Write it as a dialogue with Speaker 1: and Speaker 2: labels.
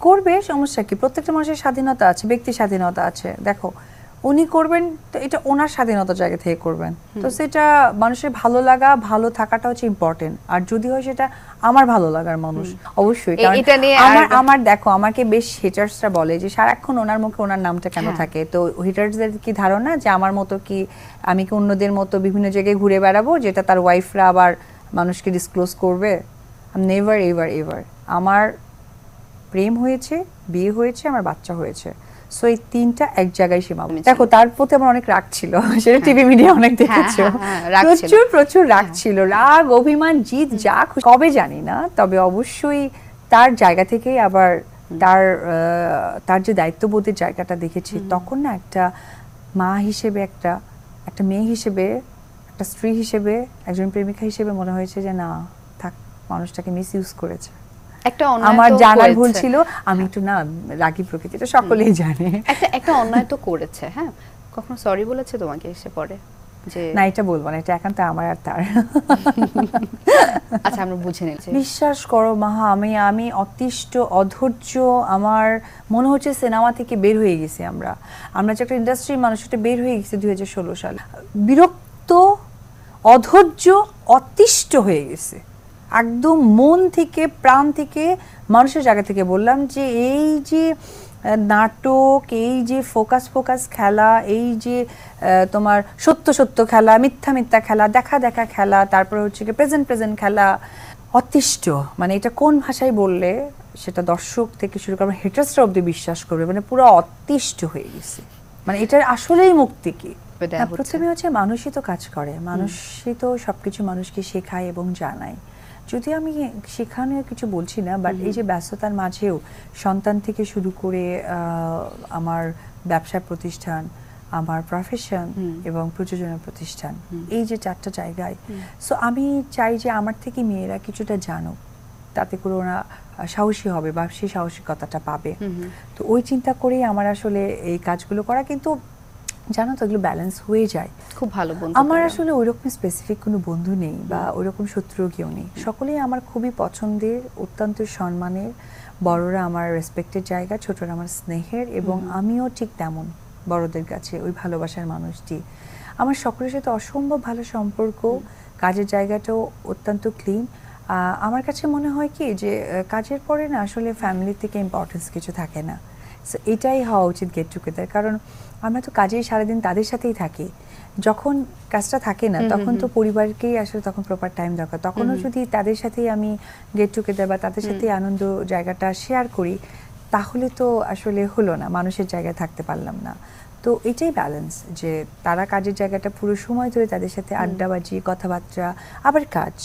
Speaker 1: করবে, সমস্যা কি? প্রত্যেকটা মানুষের স্বাধীনতা আছে, ব্যক্তি স্বাধীনতা আছে। দেখো, উনি করবেন তো এটা ওনার স্বাধীনতার জায়গা থেকে করবেন, তো সেটা মানুষের ভালো লাগা, ভালো থাকাটা হচ্ছে ইম্পর্টেন্ট। আর যদি হয় সেটা আমার ভালো লাগার মানুষ, অবশ্যই। কারণ আমার দেখো, আমাকে বেশ হেটার্সরা বলে যে সারাক্ষণ ওনার মুখে ওনার নামটা কেন থাকে। তো হেটার্সদের কি ধারণা যে আমার মতো কি, আমি কি অন্যদের মতো বিভিন্ন জায়গায় ঘুরে বেড়াবো যেটা তার ওয়াইফরা আবার মানুষকে ডিসক্লোজ করবে? Never ever ever. আমার প্রেম হয়েছে, বিয়ে হয়েছে, আমার বাচ্চা হয়েছে, সো এই তিনটা এক জায়গায় সীমাবদ্ধ। দেখো, তার প্রতি আমার অনেক রাগ ছিল, সেটা টিভি মিডিয়া অনেক দেখেছো, প্রচুর প্রচুর রাগ ছিল, রাগ, অভিমান, জিত, যা কবে জানি না, তবে অবশ্যই তার জায়গা থেকেই আবার তার যে দায়িত্ববোধের জায়গাটা দেখেছি, তখন না একটা মা হিসেবে, একটা মেয়ে হিসেবে, একটা স্ত্রী হিসেবে, একজন প্রেমিকা হিসেবে মনে হয়েছে যে না থাক, মানুষটাকে মিস ইউজ করেছে। আমার জানার ভুল ছিল, আমি একটু না রাগী প্রকৃতি, এটা সকলেই জানে।
Speaker 2: একটা অন্যায় তো করেছে, হ্যাঁ, কখনো সরি বলেছে তোমাকে এসে পরে? যে
Speaker 1: না, এটা বলবো না, এটা একান্ত আমার আর তার।
Speaker 2: আচ্ছা, আমরা বুঝে নিচ্ছি।
Speaker 1: বিশ্বাস করো মাহা, আমি অতিষ্ঠ, অধৈর্য, আমার মনে হচ্ছে সিনেমা থেকে বের হয়ে গেছি আমরা যে একটা ইন্ডাস্ট্রির মানুষ, এটা বের হয়ে গেছে 2016 সালে। বিরক্ত, অধৈর্য, অতিষ্ঠ হয়ে গেছে একদম, মন থেকে, প্রাণ থেকে, মানুষের জায়গা থেকে বললাম যে এই যে নাটক, এই যে ফোকাস খেলা, এই যে তোমার সত্য খেলা, মিথ্যা খেলা, দেখা খেলা, তারপরে হচ্ছে কি প্রেজেন্ট খেলা, অতিষ্ঠ। মানে এটা কোন ভাষায় বললে সেটা দর্শক থেকে শুরু করে হেটার্সরা অব্দি বিশ্বাস করবে, মানে পুরো অতিষ্ঠ হয়ে গেছে। মানে এটার আসলেই মুক্তি কি? প্রথমে হচ্ছে মানুষই তো কাজ করে, মানুষই তো সবকিছু মানুষকে শেখায় এবং জানায়। যদি আমি শেখানো কিছু বলছি না, বাট এই যে ব্যস্ততার মাঝেও সন্তান থেকে শুরু করে আমার ব্যবসা প্রতিষ্ঠান, আমার প্রফেশন এবং প্রযোজনা প্রতিষ্ঠান, এই যে 4টা জায়গায়, সো আমি চাই যে আমার থেকে মেয়েরা কিছুটা জানুক, তাতে করে ওরা সাহসী হবে বা সেই সাহসিকতাটা পাবে। তো ওই চিন্তা করেই আমার আসলে এই কাজগুলো করা। কিন্তু জানো তো, এগুলো ব্যালেন্স হয়ে যায়।
Speaker 2: খুব ভালো বন্ধু
Speaker 1: আমার আসলে ওইরকম স্পেসিফিক কোনো বন্ধু নেই বা ওইরকম শত্রু কেউ নেই, সকলেই আমার খুবই পছন্দের, অত্যন্ত সম্মানের, বড়রা আমার রেসপেক্টের জায়গা, ছোটরা আমার স্নেহের, এবং আমিও ঠিক তেমন বড়দের কাছে ওই ভালোবাসার মানুষটি। আমার সকলের সাথে অসম্ভব ভালো সম্পর্ক, কাজের জায়গাটাও অত্যন্ত ক্লিন। আমার কাছে মনে হয় কি যে কাজের পরে না আসলে ফ্যামিলি থেকে ইম্পর্টেন্স কিছু থাকে না, সো এটাই হওয়া উচিত গেট টুগেদার। কারণ আমরা তো কাজেই সারাদিন তাদের সাথেই থাকি, যখন কাজটা থাকে না তখন তো পরিবারকেই আসলে তখন প্রপার টাইম দরকার, তখনও যদি তাদের সাথেই আমি গেট টুগেদার বা তাদের সাথেই আনন্দ জায়গাটা শেয়ার করি, তাহলে তো আসলে হলো না, মানুষের জায়গায় থাকতে পারলাম না। তো এটাই ব্যালেন্স, যে তারা কাজের জায়গাটা পুরো সময় ধরে তাদের সাথে আড্ডাবাজি, কথাবার্তা, আবার কাজ।